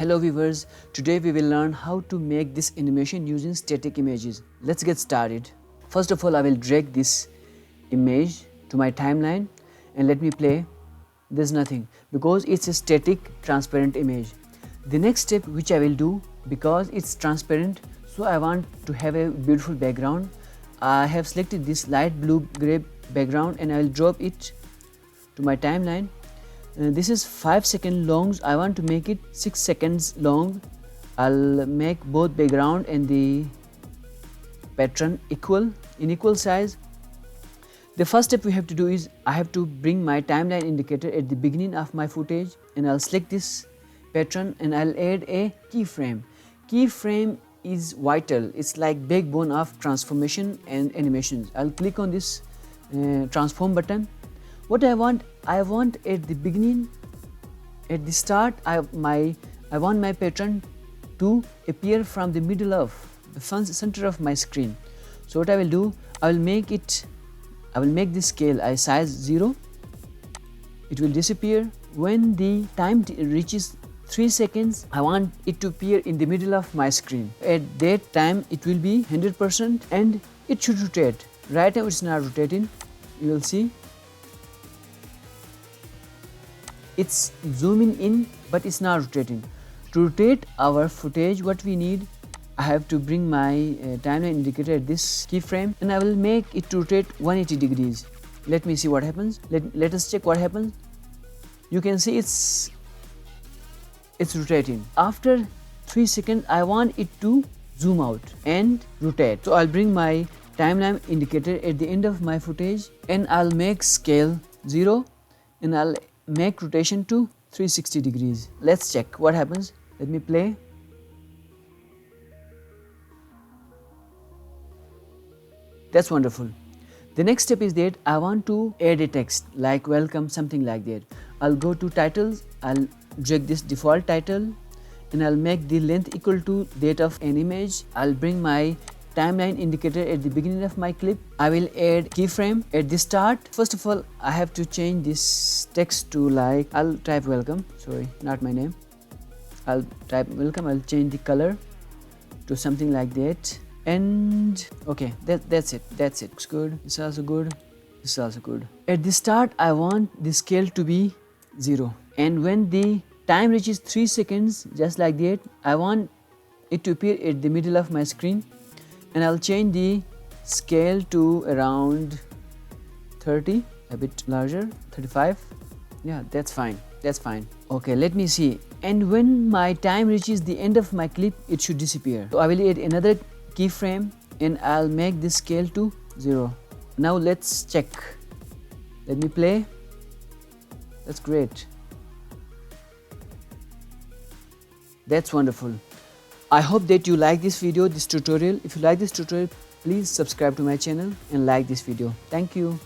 Hello viewers, today we will learn how to make this animation using static images. Let's get started. First of all, I will drag this image to my timeline and let me play. There's nothing because it's a static transparent image. The next step which I will do, because it's transparent, so I want to have a beautiful background. I have selected this light blue gray background and I will drop it to my timeline. This is 5 seconds long. I want to make it 6 seconds long. I'll make both background and the pattern in equal size. The first step we have to do is I have to bring my timeline indicator at the beginning of my footage, and I'll select this pattern and I'll add a keyframe. Keyframe is vital. It's like backbone of transformation and animations. I'll click on this transform button. What I want at the beginning, at the start, I want my pattern to appear from the middle of the center of my screen. So what I will do, I will make this scale I size 0. It will disappear. When the time reaches 3 seconds, I want it to appear in the middle of my screen. At that time it will be 100% and it should rotate. Right now it's not rotating. You will see it's zooming in, but it's not rotating. To rotate our footage, what we need, I have to bring my timeline indicator at this keyframe and I will make it to rotate 180 degrees. Let me see what happens. Let us check what happens. You can see it's rotating. After 3 seconds, I want it to zoom out and rotate. So I'll bring my timeline indicator at the end of my footage and I'll make scale 0 and I'll make rotation to 360 degrees. Let's check what happens. Let me play. That's wonderful. The next step is that I want to add a text like welcome, something like that. I'll go to titles, I'll drag this default title and I'll make the length equal to that of an image. I'll bring my timeline indicator at the beginning of my clip. I will add keyframe at the start. First of all, I have to change this text to like, I'll type welcome, sorry, not my name. I'll type welcome, I'll change the color to something like that. And okay, that's it. Looks good. It's also good. This is also good. At the start, I want the scale to be 0. And when the time reaches 3 seconds, just like that, I want it to appear at the middle of my screen. And I'll change the scale to around 30, a bit larger, 35. Yeah, that's fine. Okay, let me see. And when my time reaches the end of my clip, it should disappear. So I will add another keyframe and I'll make this scale to 0. Now let's check. Let me play. That's great. That's wonderful. I hope that you like this video, this tutorial. If you like this tutorial, please subscribe to my channel and like this video. Thank you.